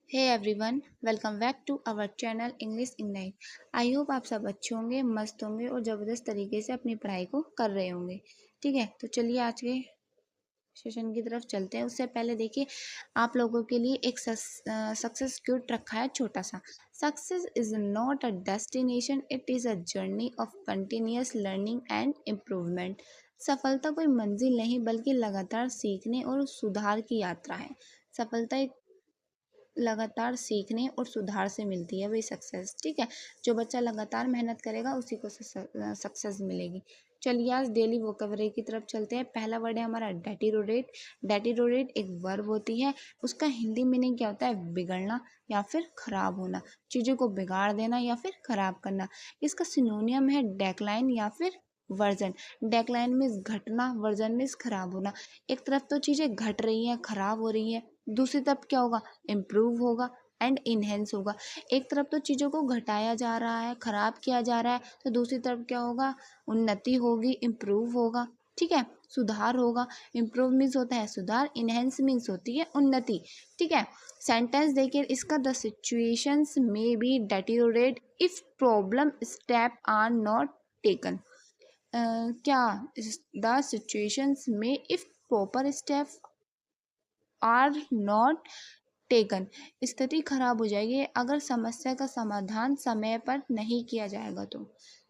Hey everyone, welcome back to our channel English Ignite. I hope आप सब अच्छे होंगे, मस्त होंगे और ज़बरदस्त तरीके से अपनी पढ़ाई को कर रहे होंगे। ठीक है, तो चलिए आज के सेशन की तरफ चलते हैं। उससे पहले देखिए, आप लोगों के लिए एक सक्सेस क्यूट रखा है छोटा सा। Success is not a destination, it is a journey of continuous learning and improvement. सफलता कोई मंजिल नहीं बल्कि लगातार सीखने और सुधार की यात्रा है। सफलता एक लगातार सीखने और सुधार से मिलती है वही सक्सेस। ठीक है, जो बच्चा लगातार मेहनत करेगा उसी को सक्सेस मिलेगी। चलिए आज डेली वोकैबुलरी की तरफ चलते हैं। पहला वर्ड है हमारा डेटिरोरेट। डेटिरोरेट एक वर्ब होती है, उसका हिंदी मीनिंग क्या होता है? बिगड़ना या फिर खराब होना, चीज़ों को बिगाड़ देना या फिर खराब करना। इसका सिनोनियम है डेक्लाइन या फिर वर्जन। डेक्लाइन मीन्स घटना, वर्जन मीन्स खराब होना। एक तरफ तो चीज़ें घट रही हैं, खराब हो रही हैं, दूसरी तरफ क्या होगा? इम्प्रूव होगा एंड इन्हेंस होगा। एक तरफ तो चीज़ों को घटाया जा रहा है, खराब किया जा रहा है, तो दूसरी तरफ क्या होगा? उन्नति होगी, इम्प्रूव होगा। ठीक है, सुधार होगा। इम्प्रूव मीन्स होता है सुधार, इन्हेंस मीन्स होती है उन्नति। ठीक है, सेंटेंस देखिए इसका, the situations may be deteriorate if problem step are not taken. क्या द सिचुएशंस में if proper step are not taken, स्थिति खराब हो जाएगी अगर समस्या का समाधान समय पर नहीं किया जाएगा। तो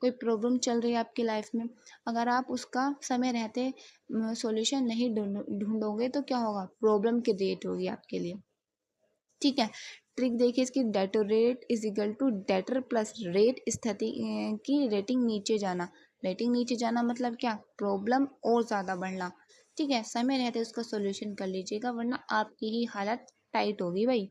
कोई प्रॉब्लम चल रही है आपकी लाइफ में, अगर आप उसका समय रहते सॉल्यूशन नहीं ढूंढोगे तो क्या होगा? प्रॉब्लम क्रिएट होगी आपके लिए। ठीक है, ट्रिक देखिए इसकी, deteriorate is equal to deter plus rate, स्थिति की रेटिंग नीचे जाना। रेटिंग नीचे जाना मतलब क्या? प्रॉब्लम और ज़्यादा बढ़ना। ठीक है, समय रहते उसका सोल्यूशन कर लीजिएगा वरना आपकी ही हालत टाइट होगी भाई।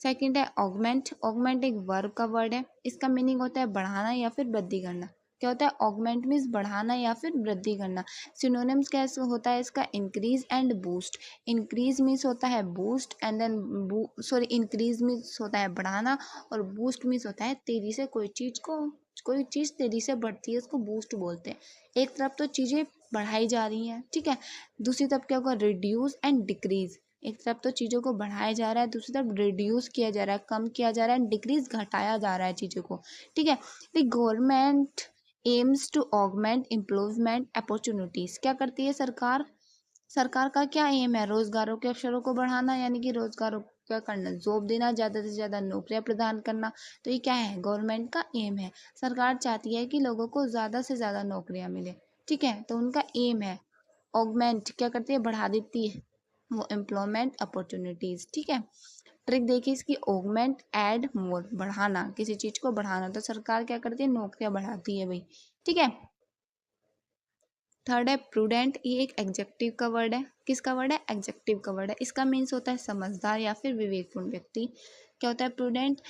सेकंड है ऑगमेंट। ऑगमेंट एक वर्ब का वर्ड है, इसका मीनिंग होता है बढ़ाना या फिर वृद्धि करना। क्या होता है? ऑगमेंट मीन्स बढ़ाना या फिर वृद्धि करना। सिनोनिम्स कैसे होता है इसका? Increase and boost. Increase means होता है boost and then sorry, increase means होता है बढ़ाना और बूस्ट मीन्स होता है तेजी से कोई चीज़ तेजी से बढ़ती है, उसको बूस्ट बोलते हैं। एक तरफ तो चीज़ें बढ़ाई जा रही हैं, ठीक है, दूसरी तरफ क्या होगा? Reduce and decrease. एक तरफ तो चीज़ों को बढ़ाया जा रहा है, दूसरी तरफ रिड्यूस किया जा रहा है, कम किया जा रहा है, डिक्रीज घटाया जा रहा है चीज़ों को। ठीक है, the government aims to augment employment opportunities. क्या करती है सरकार? सरकार का क्या एम है? रोजगारों के अवसरों को बढ़ाना, यानी कि रोजगारों क्या करना? जॉब देना, ज़्यादा से ज़्यादा नौकरियां प्रदान करना। तो ये क्या है? गवर्नमेंट का एम है। सरकार चाहती है कि लोगों को ज़्यादा से ज़्यादा नौकरियां मिले। ठीक है, तो उनका एम है। ऑगमेंट क्या करती है? बढ़ा देती है वो एम्प्लॉयमेंट अपॉर्चुनिटीज़। ठीक है, ट्रिक देखिए इसकी, ऑगमेंट एड मोर, बढ़ाना, किसी चीज़ को बढ़ाना, तो सरकार क्या करती है? नौकरियां बढ़ाती है भाई। ठीक है, थर्ड है प्रूडेंट। ये एक एग्जेक्टिव का वर्ड है। किसका वर्ड है? एग्जेक्टिव का वर्ड है। इसका मीन्स होता है समझदार या फिर विवेकपूर्ण व्यक्ति। क्या होता है प्रूडेंट?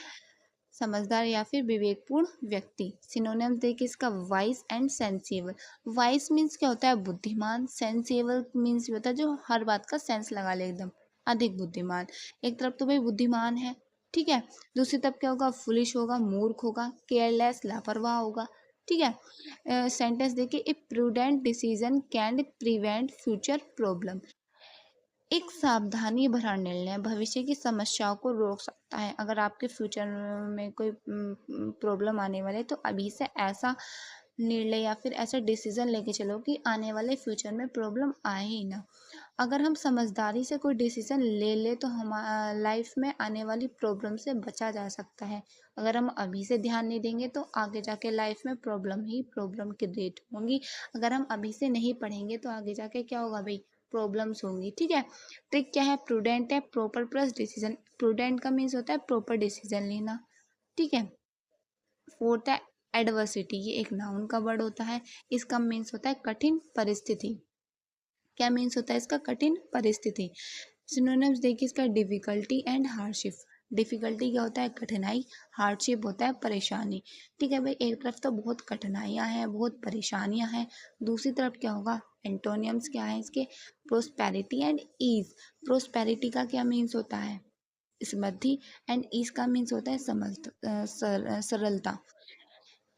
समझदार या फिर विवेकपूर्ण व्यक्ति। सिनोनिम्स देखिए इसका, wise and sensible. Wise means क्या होता है? बुद्धिमान। सेंसिबल मीन्स होता है जो हर बात का सेंस लगा ले, एकदम अधिक बुद्धिमान। एक तरफ तो भाई बुद्धिमान है, ठीक है, दूसरी तरफ क्या होगा? फुलिश होगा, मूर्ख होगा, केयरलेस, लापरवाह होगा। ठीक है, सेंटेंस देखिए, a prudent decision can prevent future problem. एक सावधानी भरा निर्णय भविष्य की समस्याओं को रोक सकता है। अगर आपके फ्यूचर में कोई प्रॉब्लम आने वाले, तो अभी से ऐसा निर्णय या फिर ऐसा डिसीजन लेके चलो कि आने वाले फ्यूचर में प्रॉब्लम आए ही ना। अगर हम समझदारी से कोई डिसीजन ले ले तो हम लाइफ में आने वाली प्रॉब्लम से बचा जा सकता है। अगर हम अभी से ध्यान नहीं देंगे तो आगे जाके लाइफ में प्रॉब्लम ही प्रॉब्लम क्रिएट होंगी। अगर हम अभी से नहीं पढ़ेंगे तो आगे जाके क्या होगा भाई? प्रॉब्लम्स होंगी। ठीक है, ट्रिक क्या है? प्रूडेंट है, प्रॉपर प्लस डिसीजन। प्रूडेंट का मीन्स होता है प्रॉपर डिसीजन लेना। ठीक है, फोर्थ है एडवर्सिटी। ये एक नाउन का वर्ड होता है, इसका मीन्स होता है कठिन परिस्थिति। क्या मीन्स होता है इसका? कठिन परिस्थिति। सिनोनिम्स देखिए इसका, डिफिकल्टी एंड हार्डशिप। डिफिकल्टी क्या होता है? कठिनाई। हार्डशिप होता है परेशानी। ठीक है भाई, एक तरफ तो बहुत कठिनाइयाँ हैं, बहुत परेशानियाँ हैं, दूसरी तरफ क्या होगा? एंटोनियम्स क्या है इसके? Prosperity and ease. प्रोस्पेरिटी का क्या मीन्स होता है? समृद्धि। एंड ईज का मीन्स होता है सरलता।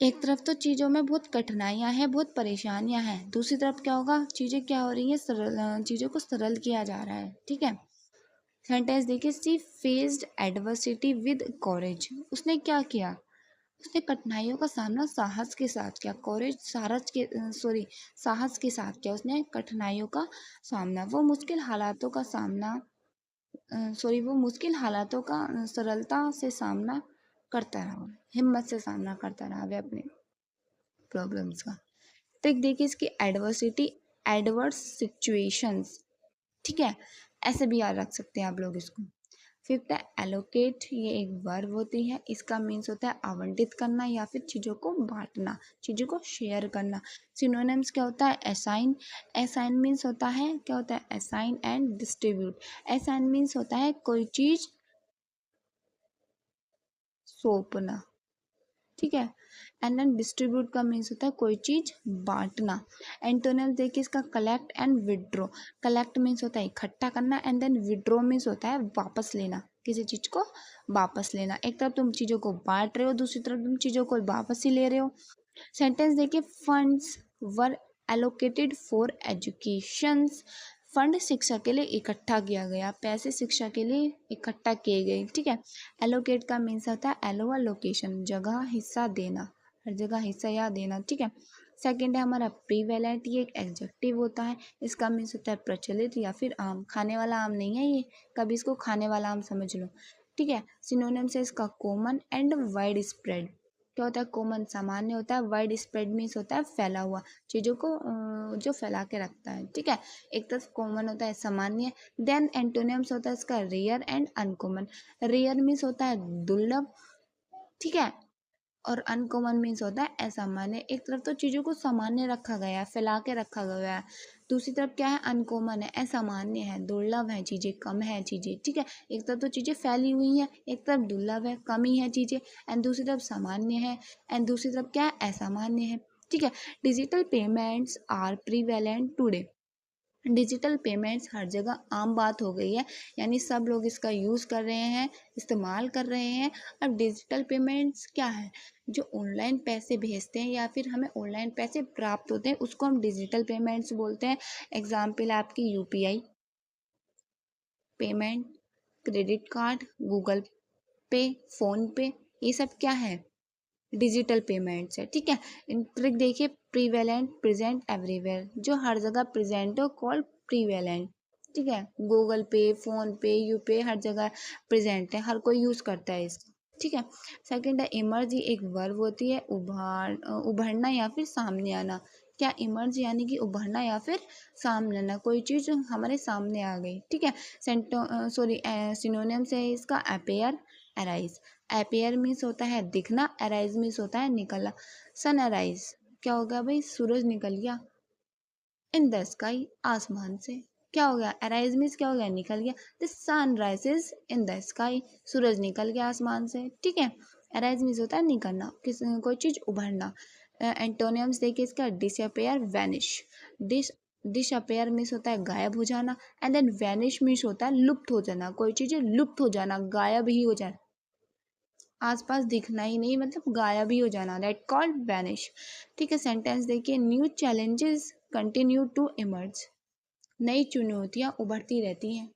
एक तरफ तो चीज़ों में बहुत कठिनाइयाँ हैं, बहुत परेशानियाँ हैं, दूसरी तरफ क्या होगा? चीज़ें क्या हो रही हैं? सरल, चीज़ों को सरल किया जा रहा है। ठीक है, सेंटेंस देखिए, सी फेस्ड एडवर्सिटी विद कॉरेज। उसने क्या किया? उसने कठिनाइयों का सामना साहस के साथ किया। कॉरेज साहस के साथ किया उसने कठिनाइयों का सामना। वो मुश्किल हालातों का सामना वो मुश्किल हालातों का सरलता से सामना करता रहा, हिम्मत से सामना करता रहा वे अपने प्रॉब्लम्स का। ट्रिक देखिए इसकी, एडवर्सिटी, एडवर्स सिचुएशंस, ठीक है, ऐसे भी याद रख सकते हैं आप लोग इसको। फिफ्थ है एलोकेट, ये एक वर्ब होती है, इसका मीन्स होता है आवंटित करना या फिर चीज़ों को बांटना, चीज़ों को शेयर करना। सिनोनिम्स क्या होता है? असाइन, असाइन मीन्स होता है, क्या होता है? Assign and distribute. Assign means होता है कोई चीज़ सौंपना, ठीक है। एंड देन डिस्ट्रीब्यूट का मीन्स होता है कोई चीज़ बांटना। एंटोनिम्स देखिए इसका, collect and withdraw. Collect means होता है इकट्ठा करना, एंड देन विड्रॉ मीन्स होता है वापस लेना, किसी चीज़ को वापस लेना। एक तरफ तुम चीज़ों को बांट रहे हो, दूसरी तरफ तुम चीज़ों को वापस ही ले रहे हो। सेंटेंस देखिए, funds were allocated for education. Fund शिक्षा के लिए इकट्ठा किया गया, पैसे शिक्षा के लिए इकट्ठा किए गए, ठीक है। एलोकेट का मीन्स होता है एलोवा लोकेशन, जगह हिस्सा देना, हर जगह हिस्सा या देना, ठीक है। सेकंड है हमारा प्रीवेलेंट, ये एक एडजेक्टिव होता है, इसका मीन्स होता है प्रचलित या फिर आम। खाने वाला आम नहीं है ये, कभी इसको खाने वाला आम समझ लो, ठीक है। सिनोनिम्स है इसका, कॉमन एंड वाइड स्प्रेड। क्या होता है? कॉमन सामान्य होता है, वाइड स्प्रेड मीन्स होता है फैला हुआ, चीज़ों को जो फैला के रखता है, ठीक है। एक तरफ कॉमन होता है सामान्य, देन एंटोनिम्स होता है इसका rare and uncommon. Rare means होता है दुर्लभ, ठीक है, और अनकॉमन मीन्स होता है असामान्य। एक तरफ तो चीज़ों को सामान्य रखा गया है, फैला के रखा गया है, दूसरी तरफ क्या है? अनकॉमन है, असामान्य है, दुर्लभ है चीज़ें, कम है चीज़ें, ठीक है। एक तरफ तो चीज़ें फैली हुई हैं, एक तरफ दुर्लभ है, कम ही है चीज़ें, एंड दूसरी तरफ सामान्य है, एंड दूसरी तरफ क्या है? असामान्य है, ठीक है। Digital payments are prevalent today. Digital payments हर जगह आम बात हो गई है, यानी सब लोग इसका यूज़ कर रहे हैं, इस्तेमाल कर रहे हैं। अब डिजिटल पेमेंट्स क्या है? जो ऑनलाइन पैसे भेजते हैं या फिर हमें ऑनलाइन पैसे प्राप्त होते हैं, उसको हम डिजिटल पेमेंट्स बोलते हैं। एग्जाम्पल है आपकी UPI payment, credit card, Google पे, फ़ोन पे, ये सब क्या है? डिजिटल पेमेंट्स है, ठीक है। ट्रिक देखिए, प्रीवेलेंट, प्रेजेंट एवरीवेयर, जो हर जगह प्रेजेंट हो कॉल्ड प्रीवेलेंट, ठीक है। गूगल पे, फोन पे, यूपे हर जगह प्रेजेंट है, हर कोई यूज़ करता है इसको, ठीक है। सेकंड है इमर्ज, एक वर्ब होती है, उभरना या फिर सामने आना। क्या? इमर्ज यानी कि उभरना या फिर सामने आना, कोई चीज़ हमारे सामने आ गई, ठीक है। सिनोनिम्स है इसका, अपेयर, अराइज। अपेयर मीन्स होता है दिखना, अराइज मीन्स होता है निकलना। सन अराइज, क्या हो गया भाई? सूरज निकल गया, इन द स्काई, आसमान से। क्या हो गया? अराइज मीन्स क्या हो गया? निकल गया। The sun rises in the sky, सूरज निकल गया आसमान से, ठीक है। अराइज मीन्स होता है निकलना, कोई चीज़ उभरना। एंटोनियम्स देखिए इसका, disappear, vanish. Dis disappear means होता है गायब हो जाना, एंड देन वैनिश मीन्स होता है लुप्त हो जाना, कोई चीज़ लुप्त हो जाना, गायब ही हो जाना, आसपास दिखना ही नहीं, मतलब गायब ही हो जाना, दैट कॉल्ड वैनिश, ठीक है। सेंटेंस देखिए, new challenges continue to emerge. नई चुनौतियां उभरती रहती हैं,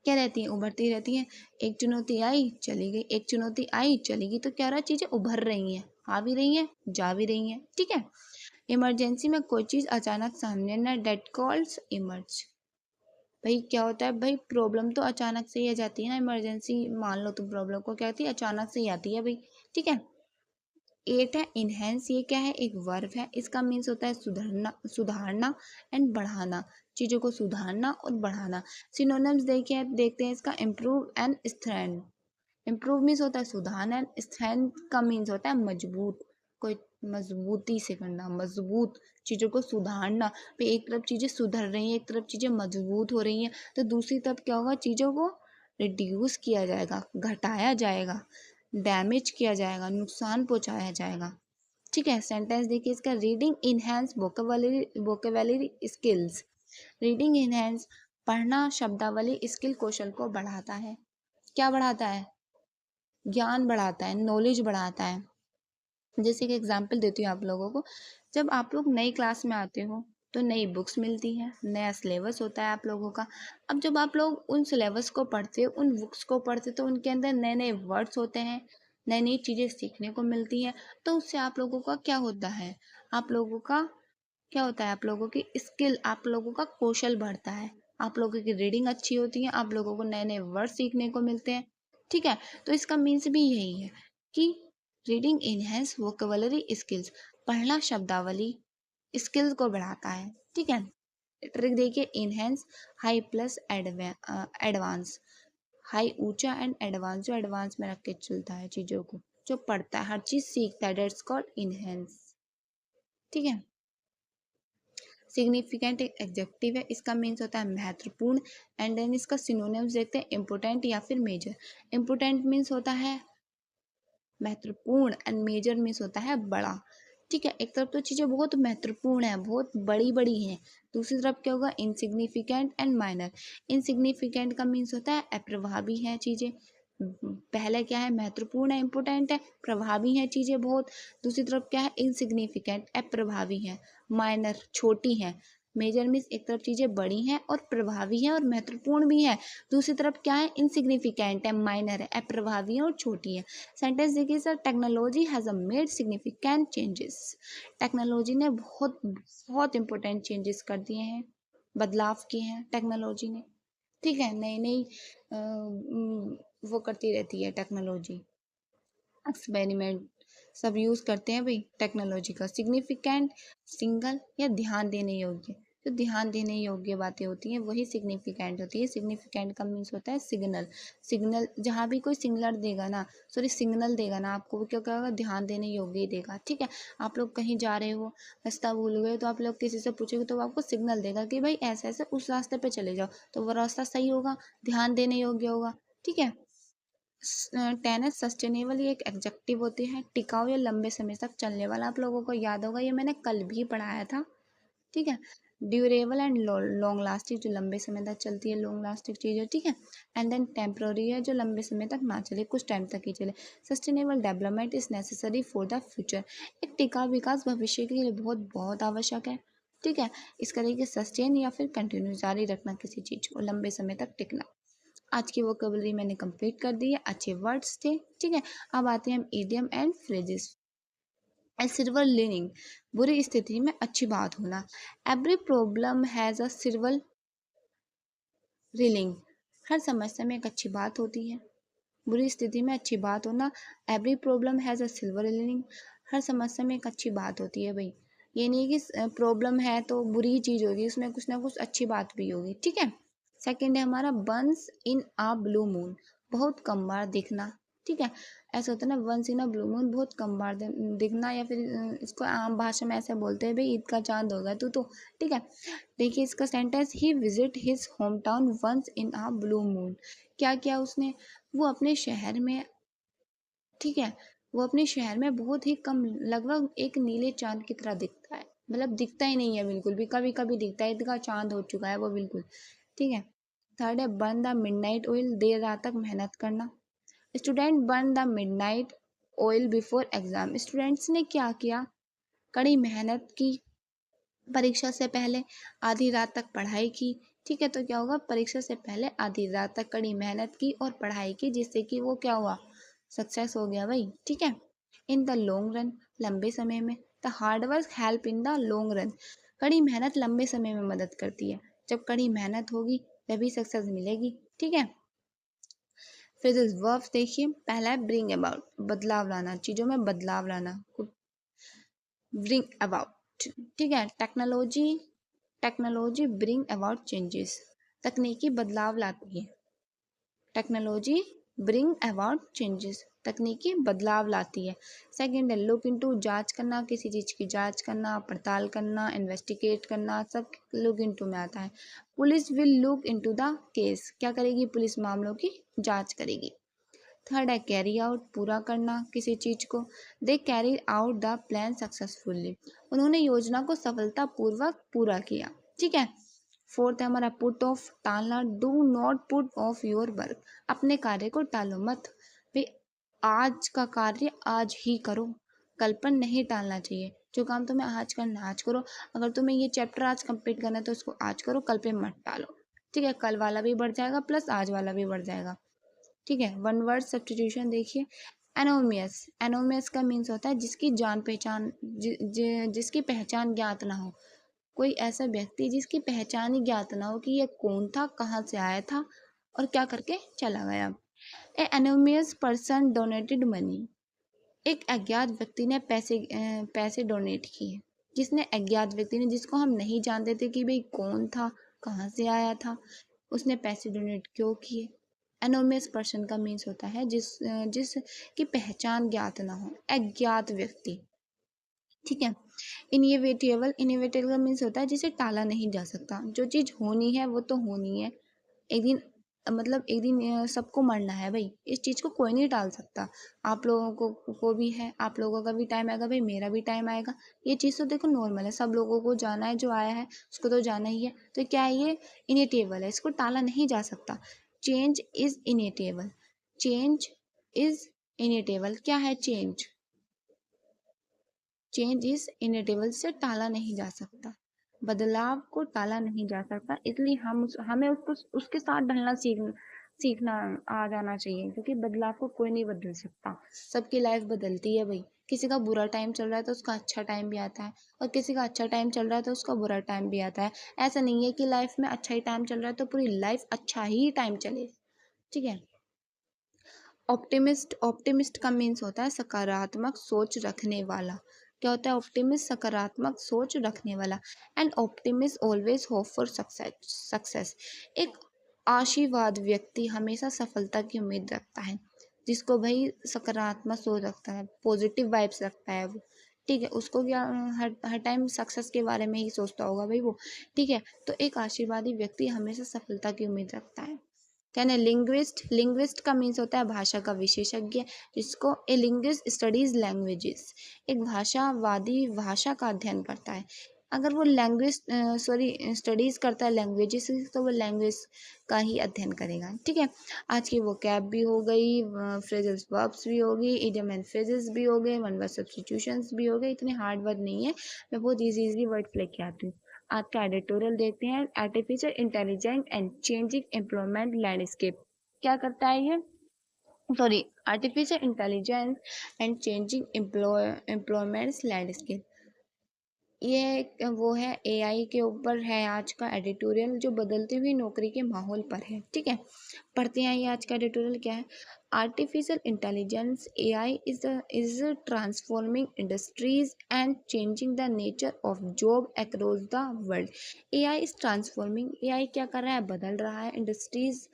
क्या रहती हैं? उभरती रहती हैं। एक चुनौती आई चली गई, एक चुनौती आई चली गई, तो क्या रहा? चीज़ें उभर रही हैं, आ भी रही हैं, जा भी रही हैं, ठीक है। इमरजेंसी में कोई चीज़ अचानक सामने ना, डेट कॉल्स इमर्ज। भाई क्या होता है भाई? प्रॉब्लम तो अचानक से ही आ जाती है ना, इमरजेंसी मान लो तुम प्रॉब्लम को, क्या होती है? अचानक से ही आती है भाई, ठीक है। एट है इनहेंस, ये क्या है? एक वर्ब है, इसका मीन्स होता है सुधारना, सुधारना एंड बढ़ाना, चीज़ों को सुधारना और बढ़ाना। सिनोनिम्स देखिए, देखते हैं इसका, improve and strength. Improve means होता है सुधारना, एंड स्ट्रेंथ का मीन्स होता है मजबूत, कोई मजबूती से करना, मजबूत चीज़ों को सुधारना। पे एक तरफ चीज़ें सुधर रही हैं, एक तरफ चीज़ें मजबूत हो रही हैं, तो दूसरी तरफ क्या होगा? चीज़ों को रिड्यूस किया जाएगा, घटाया जाएगा, डैमेज किया जाएगा, नुकसान पहुंचाया जाएगा, ठीक है। सेंटेंस देखिए इसका, reading enhance vocabulary skills. Reading enhance, पढ़ना शब्दावली स्किल, कौशल को बढ़ाता है। क्या बढ़ाता है? ज्ञान बढ़ाता है, नॉलेज बढ़ाता है। जैसे कि एग्जांपल देती हूँ आप लोगों को, जब आप लोग नई क्लास में आते हो, तो नई बुक्स मिलती हैं, नया सिलेबस होता है आप लोगों का। अब जब आप लोग उन सिलेबस को पढ़ते हो, उन बुक्स को पढ़ते हो, तो उनके अंदर नए नए वर्ड्स होते हैं, नई नई चीज़ें सीखने को मिलती हैं। तो उससे आप लोगों का क्या होता है, आप लोगों का क्या होता है, आप लोगों की स्किल, आप लोगों का कौशल बढ़ता है, आप लोगों की रीडिंग अच्छी होती है, आप लोगों को नए नए वर्ड सीखने को मिलते हैं। ठीक है, तो इसका मीन्स भी यही है कि रीडिंग इनहेंस वोकेबलरी स्किल्स, पढ़ना शब्दावली स्किल्स को बढ़ाता है। ठीक है, ट्रिक देखिए, enhance, high plus advance, high ऊंचा एंड एडवांस, जो एडवांस में रख के चलता है चीज़ों को, जो पढ़ता है, हर चीज़ सीखता है, दैट्स कॉल्ड इनहेंस। ठीक है, सिग्निफिकेंट एक एडजेक्टिव है, इसका मीन्स होता है महत्वपूर्ण। एंड देन इसका सिनोनिम्स देखते हैं, इम्पोर्टेंट या फिर मेजर। इम्पोर्टेंट मीन्स होता है महत्वपूर्ण एंड मेजर मीन्स होता है बड़ा। ठीक है, एक तरफ तो चीज़ें बहुत महत्वपूर्ण है, बहुत बड़ी बड़ी हैं, दूसरी तरफ क्या होगा, इनसिग्निफिकेंट एंड माइनर। इनसिग्निफिकेंट का मीन्स होता है अप्रभावी हैं चीज़ें। पहले क्या है, महत्वपूर्ण है, इंपॉर्टेंट है, प्रभावी हैं चीज़ें बहुत। दूसरी तरफ क्या है, इनसिग्निफिकेंट अप्रभावी है, माइनर छोटी हैं। मेजर मीन्स एक तरफ चीज़ें बड़ी हैं और प्रभावी हैं और महत्वपूर्ण भी हैं, दूसरी तरफ क्या है, इनसिग्निफिकेंट है, माइनर है, अप्रभावी है और छोटी है। सेंटेंस देखिए sir, technology has a made significant changes. Technology ने बहुत बहुत इंपॉर्टेंट चेंजेस कर दिए हैं, बदलाव किए हैं टेक्नोलॉजी ने। ठीक है, नई नई वो करती रहती है टेक्नोलॉजी, एक्सपेरिमेंट सब यूज़ करते हैं भाई टेक्नोलॉजी का। सिग्निफिकेंट, सिंगल या ध्यान देने योग्य, जो ध्यान देने योग्य बातें होती हैं वही सिग्निफिकेंट होती है। सिग्निफिकेंट का मीन्स होता है सिग्नल। सिग्नल जहाँ भी कोई सिग्नल देगा ना, सॉरी सिग्नल देगा ना आपको, वो क्या करेगा, ध्यान देने योग्य ही देगा। ठीक है, आप लोग कहीं जा रहे हो, रास्ता भूल गए, तो आप लोग किसी से पूछेंगे तो वो आपको सिग्नल देगा कि भाई ऐसे ऐसे उस रास्ते पे चले जाओ, तो वो रास्ता सही होगा, ध्यान देने योग्य होगा। ठीक है, टेनिस सस्टेनेबल ये एक एडजेक्टिव होती है, टिकाऊ या लंबे समय तक चलने वाला, आप लोगों को याद होगा, ये मैंने कल भी पढ़ाया था। ठीक है, ड्यूरेबल एंड लॉन्ग लास्टिंग, जो लंबे समय तक चलती है, लॉन्ग लास्टिंग चीज़ है। ठीक है, एंड देन टेम्प्रोरी है, जो लंबे समय तक ना चले, कुछ टाइम तक ही चले। Sustainable development is necessary for the future, एक टिकाऊ विकास भविष्य के लिए बहुत बहुत आवश्यक है। ठीक है, इस तरीके सस्टेन या फिर कंटिन्यू जारी रखना किसी चीज़ को, लंबे समय तक टिकना। आज की वोकेबलरी मैंने कंप्लीट कर दी है, अच्छे वर्ड्स थे। ठीक है, अब आते हैं हम idiom and phrases. A silver lining, बुरी स्थिति में अच्छी बात होना। Every problem has a silver lining, हर समस्या में एक अच्छी बात होती है। बुरी स्थिति में अच्छी बात होना, every problem has a silver lining, हर समस्या में एक अच्छी बात होती है भाई। ये नहीं कि प्रॉब्लम है तो बुरी चीज़ होगी, उसमें कुछ ना कुछ अच्छी बात भी होगी। ठीक है, सेकंड है हमारा once in a blue moon, बहुत कम बार दिखना। ठीक है, ऐसा होता है ना, once in a blue moon, बहुत कम बार दिखना, या फिर इसको आम भाषा में ऐसे बोलते हैं, भाई ईद का चांद होगा तू तो। ठीक है, देखिए इसका sentence, he visit his home town once in a blue moon, क्या किया उसने, वो अपने शहर में, ठीक है, वो अपने शहर में बहुत ही कम, लगभग एक नीले चांद की तरह दिखता है, मतलब दिखता ही नहीं है बिल्कुल भी, कभी कभी दिखता है, ईद का चांद हो चुका है वो बिल्कुल। ठीक है, थर्ड है बर्न द मिडनाइट ऑयल, देर रात तक मेहनत करना। Student burn the midnight oil before exam, students ने क्या किया, कड़ी मेहनत की, परीक्षा से पहले आधी रात तक पढ़ाई की। ठीक है, तो क्या होगा, परीक्षा से पहले आधी रात तक कड़ी मेहनत की और पढ़ाई की, जिससे कि वो क्या हुआ, सक्सेस हो गया भाई। ठीक है, इन द लॉन्ग रन, लंबे समय में, the hard work help in the long run, कड़ी मेहनत लंबे समय में मदद करती है, जब कड़ी मेहनत होगी तभी सक्सेस मिलेगी। ठीक है, फिर इस वर्ब देखिए, पहला है ब्रिंग अबाउट, बदलाव लाना, चीज़ों में बदलाव लाना, ब्रिंग अबाउट। ठीक है, technology, technology bring about changes, तकनीकी बदलाव लाती है, टेक्नोलॉजी ब्रिंग अबाउट चेंजेस, तकनीकी बदलाव लाती है। सेकेंड है लुक इनटू, जांच करना, किसी चीज़ की जांच करना, पड़ताल करना, इन्वेस्टिगेट करना, सब लुक इनटू में आता है। Police will look into the case, क्या करेगी, पुलिस मामलों की जांच करेगी। थर्ड है कैरी आउट, पूरा करना किसी चीज़ को, they carry out the plan successfully, उन्होंने योजना को सफलतापूर्वक पूरा किया। ठीक है, फोर्थ है हमारा पुट ऑफ, टालना, do not put off your work, अपने कार्य को टालो मत भाई, आज का कार्य आज ही करो, कल पर नहीं टालना चाहिए। जो काम तुम्हें आज करना है आज करो। अगर तुम्हें ये चैप्टर आज कंप्लीट करना है तो उसको आज करो, कल पे मत टालो। ठीक है, कल वाला भी बढ़ जाएगा प्लस आज वाला भी बढ़ जाएगा। ठीक है, वन वर्ड सब्स्टिट्यूशन देखिए। एनोमियस, एनोमियस का मीन्स होता है जिसकी जान पहचान जिसकी पहचान ज्ञात ना हो। कोई ऐसा व्यक्ति जिसकी पहचान ही ज्ञात ना हो कि ये कौन था, कहाँ से आया था और क्या करके चला गया। ए एनोमियस पर्सन डोनेटेड मनी, एक अज्ञात व्यक्ति ने पैसे डोनेट किए। जिसने अज्ञात व्यक्ति ने, जिसको हम नहीं जानते थे कि भाई कौन था, कहाँ से आया था, उसने पैसे डोनेट क्यों किए। एनोमियस पर्सन का मीन्स होता है जिसकी पहचान ज्ञात ना हो, अज्ञात व्यक्ति। ठीक है। इनएविटेबल, इनएविटेबल मीन्स होता है जिसे टाला नहीं जा सकता। जो चीज़ होनी है वो तो होनी है, एक दिन मतलब एक दिन सबको मरना है भाई, इस चीज़ को कोई नहीं टाल सकता। आप लोगों को भी है, आप लोगों का भी टाइम आएगा भाई, मेरा भी टाइम आएगा। ये चीज़ तो देखो नॉर्मल है, सब लोगों को जाना है, जो आया है उसको तो जाना ही है। तो क्या है, ये इनेटेबल है, इसको टाला नहीं जा सकता। चेंज इज इनेटेबल, चेंज इज इनेटेबल, क्या है चेंज? चेंज इज इनेटेबल, से टाला नहीं जा सकता, बदलाव को टाला नहीं जा सकता। इसलिए हमें उसको उसके साथ ढलना सीखना आ जाना चाहिए, क्योंकि बदलाव को कोई नहीं बदल सकता। सबकी लाइफ बदलती है भाई, किसी का बुरा टाइम चल रहा है तो उसका अच्छा टाइम भी आता है, और किसी का अच्छा टाइम चल रहा है तो उसका बुरा टाइम भी आता है। ऐसा नहीं है कि लाइफ में अच्छा ही टाइम चल रहा है तो पूरी लाइफ अच्छा ही टाइम चले। ठीक है। ऑप्टिमिस्ट, ऑप्टिमिस्ट का मीन्स होता है सकारात्मक सोच रखने वाला। क्या होता है ऑप्टिमिस्ट? सकारात्मक सोच रखने वाला। And optimist always hope for success, एक आशावाद व्यक्ति हमेशा सफलता की उम्मीद रखता है। जिसको भाई सकारात्मक सोच रखता है, पॉजिटिव वाइब्स रखता है वो, ठीक है, उसको क्या हर टाइम सक्सेस के बारे में ही सोचता होगा भाई वो। ठीक है, तो एक आशावादी व्यक्ति हमेशा सफलता की उम्मीद रखता है। कहने लिंग्विस्ट, लिंग्विस्ट का मीन्स होता है भाषा का विशेषज्ञ, जिसको ए लिंग्विस्ट स्टडीज लैंग्वेजेस, एक भाषावादी भाषा का अध्ययन करता है। अगर वो लैंग्वेज स्टडीज करता है लैंग्वेजेस, तो वो लैंग्वेज का ही अध्ययन करेगा। ठीक है, आज की वो कैब भी हो गई, फ्रेजेस वर्ब्स भी हो गई, इडियम एंड फ्रेजेस भी हो गए, वन वर्ड सब्स्टिट्यूशंस भी हो गए। इतने हार्ड वर्ड नहीं है, मैं बहुत इजी वर्ड्स लेके आती हूँ। आज का एडिटोरियल देखते हैं, artificial intelligence and changing employment landscape. क्या करता है ये? Sorry, artificial intelligence and changing employments landscape, ये वो है एआई के ऊपर है आज का एडिटोरियल, जो बदलती हुई नौकरी के माहौल पर है। ठीक है, पढ़ते हैं ये आज का एडिटोरियल क्या है। Artificial intelligence AI is transforming industries and changing the nature of job across the world. AI is transforming, AI क्या कर रहा है? बदल रहा है industries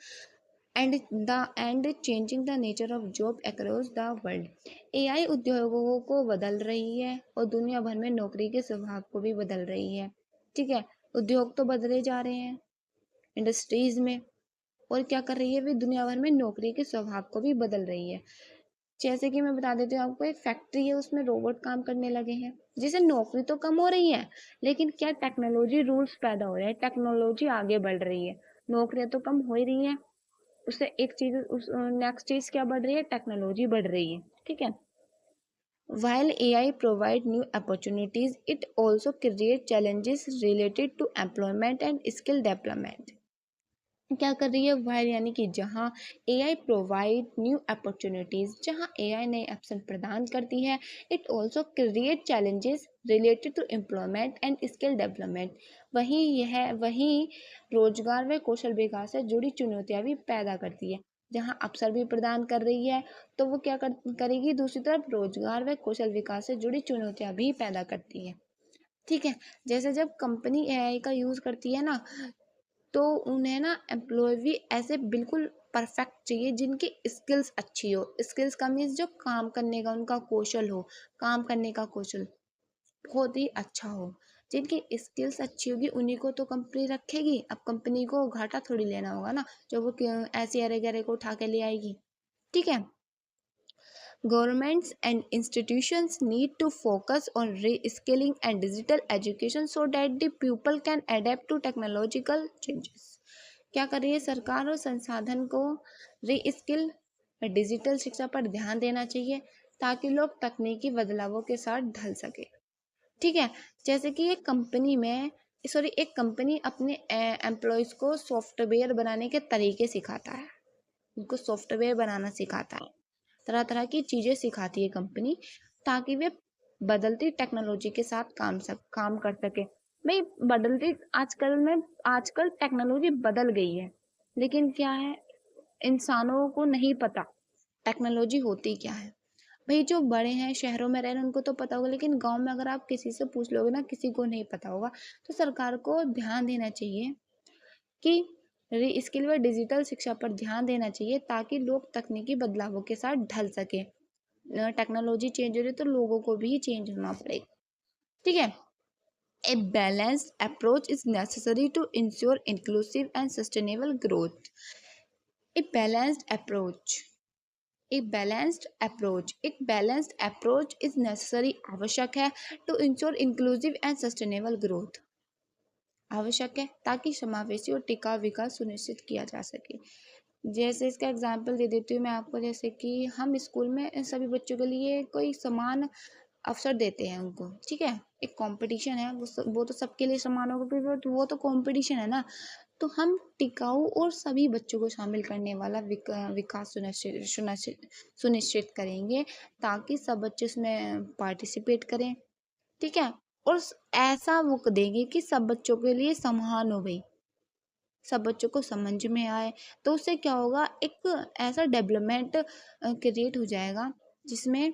and changing the nature of job across the world. AI उद्योगों को बदल रही है और दुनिया भर में नौकरी के स्वभाव को भी बदल रही है। ठीक है, उद्योग तो बदले जा रहे हैं इंडस्ट्रीज में, और क्या कर रही है वे? दुनिया भर में नौकरी के स्वभाव को भी बदल रही है। जैसे कि मैं बता देती हूँ आपको, एक फैक्ट्री है, उसमें रोबोट काम करने लगे हैं, जिससे नौकरी तो कम हो रही है, लेकिन क्या टेक्नोलॉजी रूल्स पैदा हो रहे हैं, टेक्नोलॉजी आगे बढ़ रही है, नौकरियां तो कम हो ही रही हैं। उससे एक चीज, उस नेक्स्ट चीज क्या बढ़ रही है? टेक्नोलॉजी बढ़ रही है। ठीक है, while AI provide new opportunities, it also create challenges related to employment and skill development। क्या कर रही है? वाइल यानी कि जहाँ एआई प्रोवाइड न्यू अपॉर्चुनिटीज, जहाँ एआई नए अवसर प्रदान करती है, it also create challenges related to employment and skill development, वहीं रोजगार व कौशल विकास से जुड़ी चुनौतियाँ भी पैदा करती है। जहाँ अवसर भी प्रदान कर रही है, तो वो क्या करेगी? दूसरी तरफ रोजगार व कौशल विकास से जुड़ी चुनौतियाँ भी पैदा करती है। ठीक है, जैसे जब कंपनी एआई का यूज़ करती है ना, तो उन्हें ना एम्प्लॉय भी ऐसे बिल्कुल परफेक्ट चाहिए जिनकी स्किल्स अच्छी हो। स्किल्स का मीन्स जो काम करने का उनका कौशल हो, काम करने का कौशल बहुत ही अच्छा हो। जिनकी स्किल्स अच्छी होगी उन्हीं को तो कंपनी रखेगी। अब कंपनी को घाटा थोड़ी लेना होगा ना, जो वो ऐसे अरे गरे को उठा के ले आएगी। ठीक है, governments and institutions need to focus on reskilling and digital education so that the pupil can adapt to technological changes। क्या कर रही है सरकार? और संसाधन को रीस्किल, डिजिटल शिक्षा पर ध्यान देना चाहिए, ताकि लोग तकनीकी बदलावों के साथ ढल सके। ठीक है। जैसे कि एक कंपनी अपने एम्प्लॉयज़ को सॉफ्टवेयर बनाने के तरीके सिखाता है, उनको सॉफ्टवेयर बनाना सिखाता है, तरह तरह की चीज़ें सिखाती है कंपनी, ताकि वे बदलती टेक्नोलॉजी के साथ काम कर सके। भाई बदलती आजकल टेक्नोलॉजी बदल गई है, लेकिन क्या है, इंसानों को नहीं पता टेक्नोलॉजी होती क्या है। भाई जो बड़े हैं शहरों में रह रहे हैं उनको तो पता होगा, लेकिन गांव में अगर आप किसी से पूछ लोगे ना, किसी को नहीं पता होगा। तो सरकार को ध्यान देना चाहिए कि स्किल व डिजिटल शिक्षा पर ध्यान देना चाहिए, ताकि लोग तकनीकी बदलावों के साथ ढल सके। टेक्नोलॉजी चेंज हो रही है तो लोगों को भी चेंज होना पड़ेगा। ठीक है। A balanced approach is necessary to ensure inclusive and sustainable growth. A balanced approach. एक बैलेंस्ड अप्रोच इज नेसेसरी, आवश्यक है, to ensure inclusive and sustainable growth, आवश्यक है ताकि समावेशी और टिकाऊ विकास सुनिश्चित किया जा सके। जैसे इसका एग्जांपल दे देती हूँ मैं आपको, जैसे कि हम स्कूल में सभी बच्चों के लिए कोई समान अवसर देते हैं उनको, ठीक है। एक कंपटीशन है, वो तो सबके लिए समान होगा, क्योंकि वो तो कंपटीशन है ना। तो हम टिकाऊ और सभी बच्चों को शामिल करने वाला विकास सुनिश्चित करेंगे, ताकि सब बच्चे उसमें पार्टिसिपेट करें। ठीक है। और ऐसा वो देंगे कि सब बच्चों के लिए समान हो भाई, सब बच्चों को समझ में आए। तो उससे क्या होगा, एक ऐसा डेवलपमेंट क्रिएट हो जाएगा जिसमें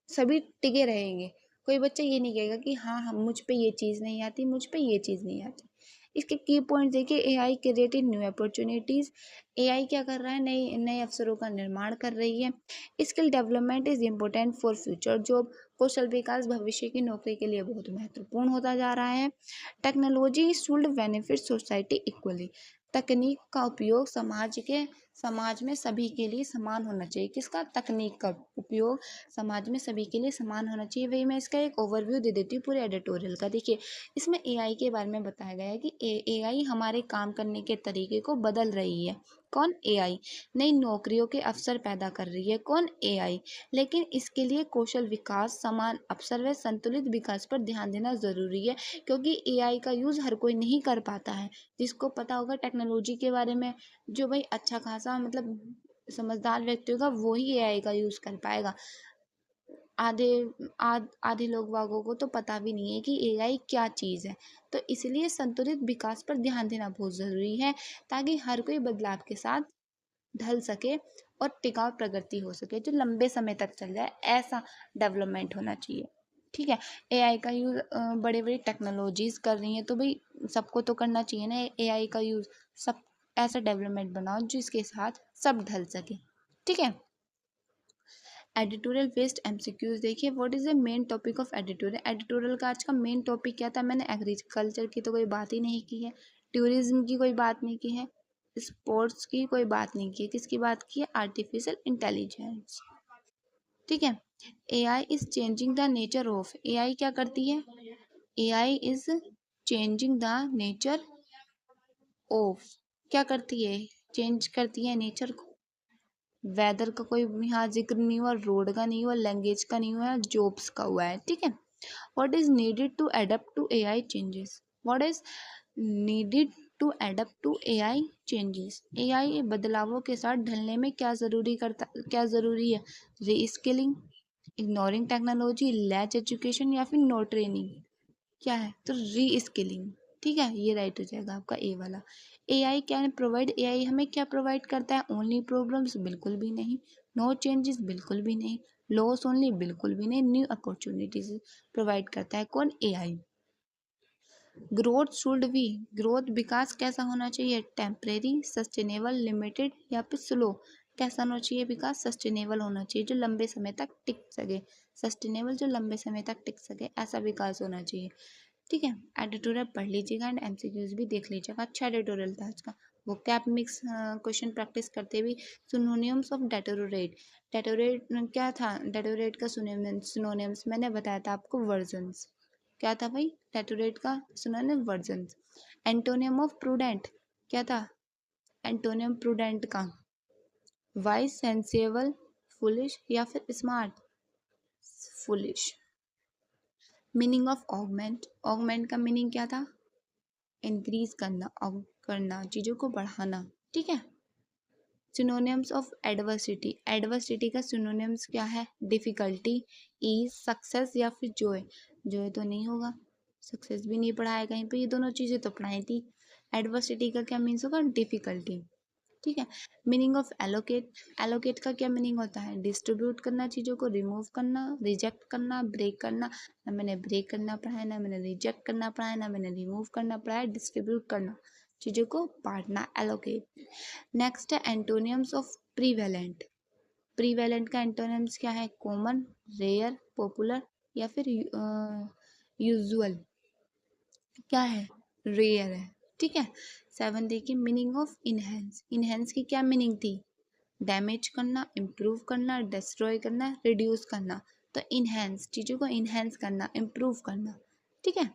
सभी टिके रहेंगे। कोई बच्चा ये नहीं कहेगा कि हाँ हम मुझ पे ये चीज़ नहीं आती, मुझ पे ये चीज़ नहीं आती। इसके की पॉइंट देखिए, AI created new opportunities. AI क्या कर रहा है, नए नए अवसरों का निर्माण कर रही है। Skill development is important for future job. कौशल विकास भविष्य की नौकरी के लिए बहुत महत्वपूर्ण होता जा रहा है। Technology should benefit society equally. तकनीक का उपयोग समाज में सभी के लिए समान होना चाहिए। किसका, तकनीक का उपयोग समाज में सभी के लिए समान होना चाहिए। वही मैं इसका एक ओवरव्यू दे देती हूँ पूरे एडिटोरियल का। देखिए, इसमें एआई के बारे में बताया गया है कि एआई हमारे काम करने के तरीके को बदल रही है। कौन, एआई। नई नौकरियों के अवसर पैदा कर रही है। कौन, एआई। लेकिन इसके लिए कौशल विकास, समान अवसर व संतुलित विकास पर ध्यान देना ज़रूरी है, क्योंकि एआई का यूज़ हर कोई नहीं कर पाता है। जिसको पता होगा टेक्नोलॉजी के बारे में, जो भाई अच्छा खासा मतलब समझदार व्यक्ति होगा, वो ही एआई का यूज़ कर पाएगा। आधे आधे लोग वागों को तो पता भी नहीं है कि एआई क्या चीज़ है। तो इसलिए संतुलित विकास पर ध्यान देना बहुत ज़रूरी है, ताकि हर कोई बदलाव के साथ ढल सके और टिकाऊ प्रगति हो सके, जो लंबे समय तक चल जाए, ऐसा डेवलपमेंट होना चाहिए। ठीक है। एआई का यूज़ बड़े बड़ी टेक्नोलॉजीज़ कर रही हैं, तो भाई सबको तो करना चाहिए ना एआई का यूज़। सब ऐसा डेवलपमेंट बनाओ जिसके साथ सब ढल सके। ठीक है। एडिटोरियल बेस्ड एमसीक्यूज देखिए, what is the main topic of editorial. Editorial का आज का मेन टॉपिक क्या था, मैंने एग्रीकल्चर की तो कोई बात ही नहीं की है, टूरिज्म की कोई बात नहीं की है, स्पोर्ट्स की कोई बात नहीं की है। किसकी बात की है, आर्टिफिशियल इंटेलिजेंस। ठीक है। AI is changing the nature of. AI क्या करती है, AI is changing the nature of. क्या करती है, चेंज करती है नेचर को। वेदर का कोई यहाँ जिक्र नहीं हुआ, रोड का नहीं हुआ, लैंग्वेज का नहीं हुआ, जॉब्स का हुआ है। ठीक है। What is needed to adapt to AI changes. What is needed to adapt to AI changes. AI बदलावों के साथ ढलने में क्या ज़रूरी है, reskilling, ignoring technology, latch education, या फिर नो ट्रेनिंग। क्या है, तो री स्किलिंग। ठीक है, ये राइट हो जाएगा आपका ए वाला। AI can provide. एआई हमें क्या प्रोवाइड करता है, ओनली प्रॉब्लम्स, बिल्कुल भी नहीं। नो चेंजेस, बिल्कुल भी नहीं। लॉस ओनली, बिल्कुल भी नहीं। न्यू अपॉर्चुनिटीज प्रोवाइड करता है कौन, AI. Growth should be. Growth विकास कैसा होना चाहिए, टेम्परेरी, सस्टेनेबल, लिमिटेड, या फिर स्लो। कैसा होना चाहिए विकास, सस्टेनेबल होना चाहिए, जो लंबे समय तक टिक सके। सस्टेनेबल, जो लंबे समय तक टिक सके, ऐसा विकास होना चाहिए। ठीक है। एडिटोरियल पढ़ लीजिएगा एंड एमसीक्यूज भी देख लीजिएगा। अच्छा एडिटोरियल था आज का। वो कैप मिक्स क्वेश्चन प्रैक्टिस करते हुए। Synonyms of deteriorate. डेटोरेट क्या था, डेटोरेट का सिनोनिम्स मैंने बताया था आपको, वर्जन्स। क्या था भाई, डेटोरेट का synonym versions. Antonym of prudent क्या था, एंटोनियम प्रूडेंट का वाइज, सेंसिबल, फुलिश, या फिर smart, foolish. Meaning of augment, augment का मीनिंग क्या था? इंक्रीज करना, करना, चीज़ों को बढ़ाना, ठीक है। सिनोनिम्स ऑफ एडवर्सिटी, एडवर्सिटी का सिनोनिम्स क्या है? डिफिकल्टी, ईज, सक्सेस या फिर जॉय। जॉय तो नहीं होगा, सक्सेस भी नहीं पढ़ा है कहीं पे, ये दोनों चीज़ें तो पढ़ाई थी। एडवर्सिटी का क्या मीन्स होगा? डिफिकल्टी, ठीक है। मीनिंग ऑफ एलोकेट, एलोकेट का क्या मीनिंग होता है? डिस्ट्रीब्यूट करना, चीज़ों को रिमूव करना, रिजेक्ट करना, ब्रेक करना। ना मैंने ब्रेक करना पढ़ा है, ना मैंने रिजेक्ट करना पढ़ा है, ना मैंने रिमूव करना पढ़ा है। डिस्ट्रीब्यूट करना, चीज़ों को बांटना, एलोकेट। नेक्स्ट है एंटोनियम्स ऑफ प्रीवेलेंट। प्रीवेलेंट का एंटोनियम्स क्या है? कॉमन, रेयर, पॉपुलर या फिर यूजुअल। क्या है? रेयर है, ठीक है। 7 देखिए, मीनिंग ऑफ इनहेंस, इनहेंस की क्या मीनिंग थी? डैमेज करना, इम्प्रूव करना, डिस्ट्रॉय करना, रिड्यूस करना। तो इनहेंस, चीज़ों को इनहेंस करना, इम्प्रूव करना, ठीक है।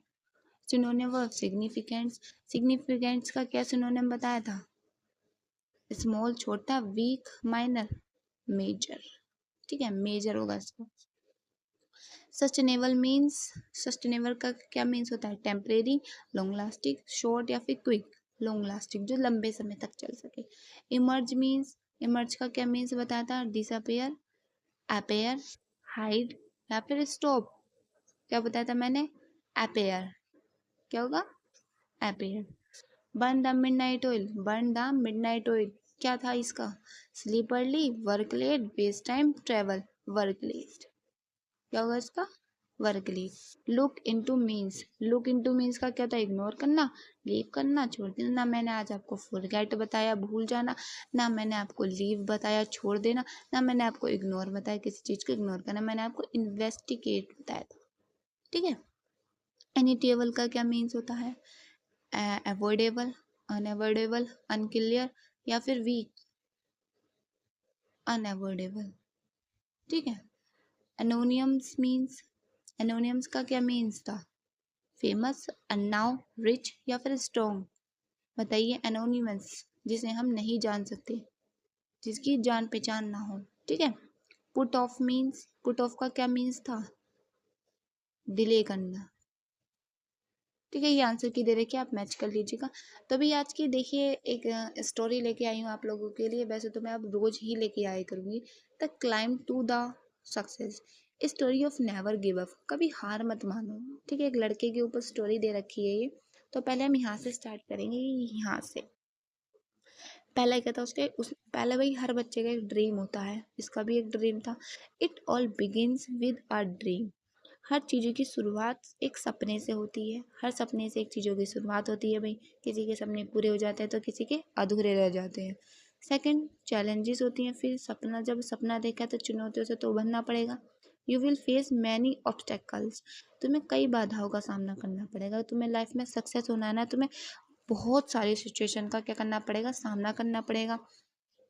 सिनोनिम ऑफ सिग्निफिकेंस, सिग्निफिकेंस का क्या सिनोनिम बताया था? स्मॉल, छोटा, वीक, माइनर, मेजर, ठीक है, मेजर होगा इसका। सस्टेनेबल मीन्स, सस्टेनेबल का क्या मीन्स होता है? टेम्परेरी, लॉन्ग लास्टिंग, शॉर्ट या फिर क्विक। लॉन्ग लास्टिंग, जो लंबे समय तक चल सके। इमर्ज मीन्स, इमर्ज का क्या मीन्स बताया था? डिसअपेयर, अपेयर, हाइड या फिर स्टॉप। क्या बताया था मैंने? अपेयर, क्या होगा? Appear. Burn the midnight oil, burn the midnight oil, क्या था इसका? Sleep early, work late, waste time, travel, work late. क्या होगा इसका? Work late. Look into means, look into means का क्या था? इग्नोर करना, लीव करना, छोड़ देना। ना मैंने आज आपको फॉरगेट बताया, भूल जाना, ना मैंने आपको लीव बताया, छोड़ देना, ना मैंने आपको इग्नोर बताया, किसी चीज़ को इग्नोर करना। मैंने आपको इन्वेस्टिगेट बताया था, ठीक है। एनी टेबल का क्या मीन्स होता है? अवॉइडेबल, अनअवॉइडेबल, अनक्लियर या फिर वीक, अनअवॉइडेबल, ठीक है। एनोनियम्स मीन्स, एनोनियम्स का क्या मीन्स था? फेमस, अननाउ, रिच या फिर स्ट्रॉन्ग। बताइए एनोनिमस, जिसे हम नहीं जान सकते, जिसकी जान पहचान ना हो, ठीक है। Put off means, put off का क्या मीन्स था? डिले करना, ठीक है। ये आंसर की दे रखी है, आप मैच कर लीजिएगा। तो अभी आज की देखिए एक स्टोरी लेके आई हूँ आप लोगों के लिए। वैसे तो मैं अब रोज ही लेके आया करूँगी। The climb to the success, story of never give up, कभी हार मत मानो, ठीक है। एक लड़के के ऊपर स्टोरी दे रखी है ये। तो पहले हम यहाँ से स्टार्ट करेंगे, यहाँ से। पहला क्या था उसके, उस पहले भाई हर बच्चे का एक ड्रीम होता है, इसका भी एक ड्रीम था। It all begins with a dream, हर चीज़ों की शुरुआत एक सपने से होती है। हर सपने से एक चीज़ों की शुरुआत होती है भाई। किसी के सपने पूरे हो जाते हैं तो किसी के अधूरे रह जाते हैं। सेकंड, चैलेंजेस होती हैं। फिर सपना, जब सपना देखा तो चुनौतियों से तो उभरना पड़ेगा। You will face many obstacles, तुम्हें कई बाधाओं का सामना करना पड़ेगा। तुम्हें लाइफ में सक्सेस होना है ना, तुम्हें बहुत सारी सिचुएशन का क्या करना पड़ेगा? सामना करना पड़ेगा।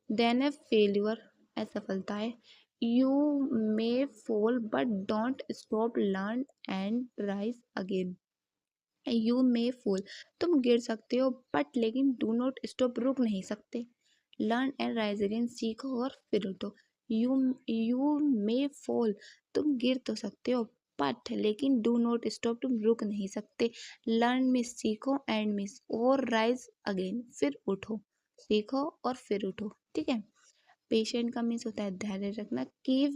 देन ए फेल्यूर, असफलता है। You may fall but don't stop, learn and rise again. You may fall, तुम गिर सकते हो, बट लेकिन डू नॉट स्टॉप, रुक नहीं सकते। लर्न एंड राइज अगेन, सीखो और फिर उठो। यू यू मे फॉल, तुम गिर तो सकते हो, बट लेकिन डू नॉट स्टॉप, तुम रुक नहीं सकते। लर्न में सीखो, एंड मिस और राइज अगेन, फिर उठो। सीखो और फिर उठो, ठीक है। पेशेंट का मीन्स होता है धैर्य रखना। Keep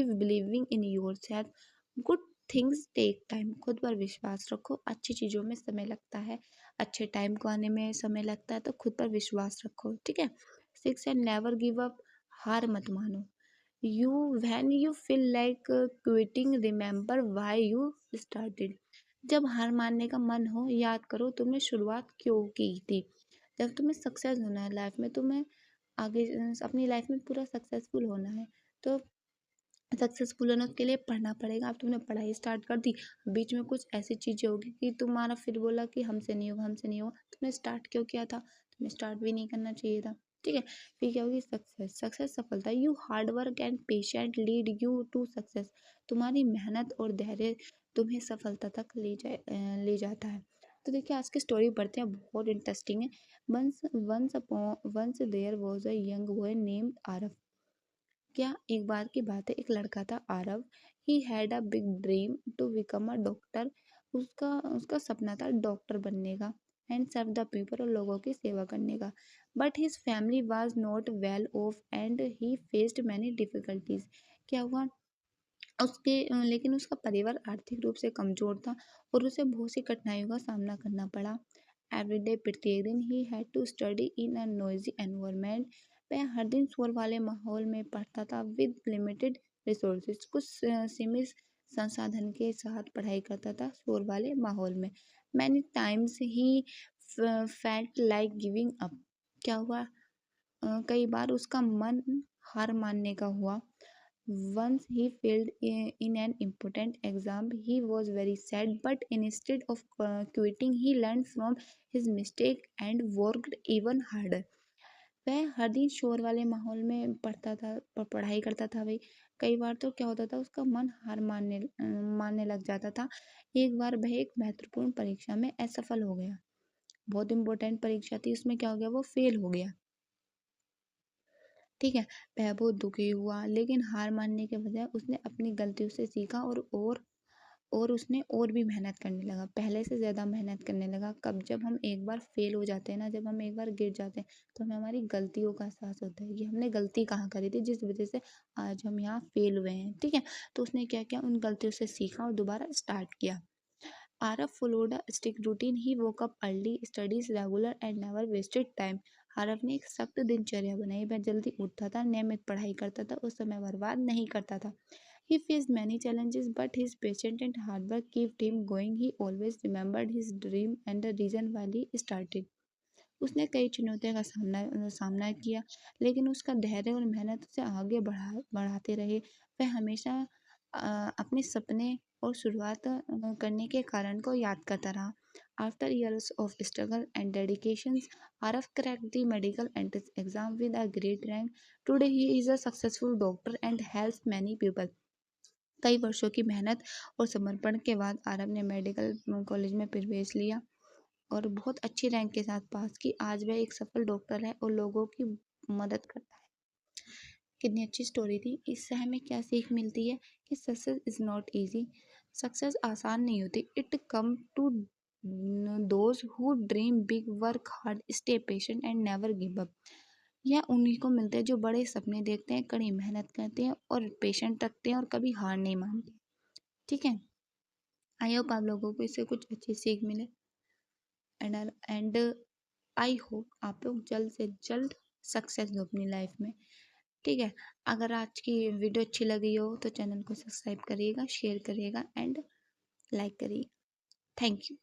believing in yourself, good things take time, खुद पर विश्वास रखो, अच्छी चीज़ों में समय लगता है, अच्छे टाइम को आने में समय लगता है, तो खुद पर विश्वास रखो, ठीक है। 6 है नेवर गिव अप, हार मत मानो। You when you feel like quitting, remember why you started, जब हार मानने का मन हो, याद करो तुमने शुरुआत क्यों की थी। जब तुम्हें सक्सेस होना है लाइफ में, तुम्हें आगे अपनी लाइफ में पूरा सक्सेसफुल होना है, तो सक्सेसफुल होने के लिए पढ़ना पड़ेगा। अब तुमने पढ़ाई स्टार्ट कर दी, बीच में कुछ ऐसी चीज़ें होगी कि तुम्हारा फिर बोला कि हमसे नहीं होगा, हमसे नहीं होगा। तुमने स्टार्ट क्यों किया था? तुम्हें स्टार्ट भी नहीं करना चाहिए था, ठीक है। फिर क्या होगी? सक्सेस, सक्सेस सफलता। You hard work and patient lead you to success, तुम्हारी मेहनत और धैर्य तुम्हें सफलता तक ले जाता है। तो देखिए आज की स्टोरी पढ़ते हैं, बहुत इंटरेस्टिंग है। Once once there was a young boy named Aarav, क्या एक बार की बात है, एक लड़का था Aarav. He had a big dream to become a doctor. उसका उसका सपना था डॉक्टर बनने का एंड सर्व द पीपल, और लोगों की सेवा करने का। But his family was not well of and he faced many difficulties. क्या हुआ लेकिन उसका परिवार आर्थिक रूप से कमजोर था और उसे बहुत सी कठिनाइयों का सामना करना पड़ा। एवरीडे, प्रत्येक दिन he had to study in a noisy environment. वह हर दिन शोर वाले माहौल में पढ़ता था विद लिमिटेड रिसोर्सेज। कुछ सीमित संसाधन के साथ पढ़ाई करता था शोर वाले माहौल में। Many times he felt like giving up. क्या हुआ, कई बार उसका मन हार मानने का हुआ। Once he failed in an important exam, he was very sad, but instead of quitting, he learned from his mistake and worked even harder. वह हर दिन शोर वाले माहौल में पढ़ता था, पढ़ाई करता था भाई। कई बार तो क्या होता था, उसका मन हार मानने लग जाता था। एक बार वह एक महत्वपूर्ण परीक्षा में असफल हो गया। बहुत इंपॉर्टेंट परीक्षा थी, उसमें क्या हो गया, वो फेल हो गया। ठीक है, वह बहुत दुखी हुआ, लेकिन हार मानने के बजाय उसने अपनी गलतियों से सीखा और उसने और भी मेहनत करने लगा, पहले से ज़्यादा मेहनत करने लगा। कब जब हम एक बार फेल हो जाते हैं ना, जब हम एक बार गिर जाते हैं, तो हमें हमारी गलतियों का एहसास होता है कि हमने गलती कहाँ करी थी जिस वजह से आज हम यहाँ फेल हुए हैं। ठीक है, तो उसने क्या किया, उन गलतियों से सीखा और दोबारा स्टार्ट किया। Araf followed a strict routine. He woke up early, studies regular and never wasted time. Aarav ने एक सख्त दिनचर्या बनाई। वह जल्दी उठता था, नियमित पढ़ाई करता था और समय बर्बाद नहीं करता था। He faced many challenges, but his patience and hard work kept him going. He always remembered his dream and the reason why he started. उसने कई चुनौतियों का सामना किया, लेकिन उसका धैर्य और मेहनत उसे आगे बढ़ाते रहे। वह हमेशा अपने सपने और शुरुआत करने के कारण को याद करता रहा। After years of struggle and dedications, Araf cracked the medical entrance exam with a great rank. Today he is a successful doctor and helps many people. कई वर्षों की मेहनत और समर्पण के बाद आरव ने मेडिकल कॉलेज में प्रवेश लिया और बहुत अच्छी रैंक के साथ पास की। आज वह एक सफल डॉक्टर है और लोगों की मदद करता है। कितनी अच्छी स्टोरी थी। इससे हमें क्या सीख मिलती है कि success is not easy. Success आसान नहीं होती। It come to those who dream big, work hard, stay patient and never give up. यह उन्हीं को मिलते हैं जो बड़े सपने देखते हैं, कड़ी मेहनत करते हैं और पेशेंट रखते हैं और कभी हार नहीं मानते। ठीक है, आई होप आप लोगों को इससे कुछ अच्छी सीख मिले एंड आई होप आप लोग जल्द से जल्द सक्सेस हो अपनी लाइफ में। ठीक है, अगर आज की वीडियो अच्छी लगी हो तो चैनल को सब्सक्राइब करिएगा, शेयर करिएगा एंड लाइक करिएगा। Thank you.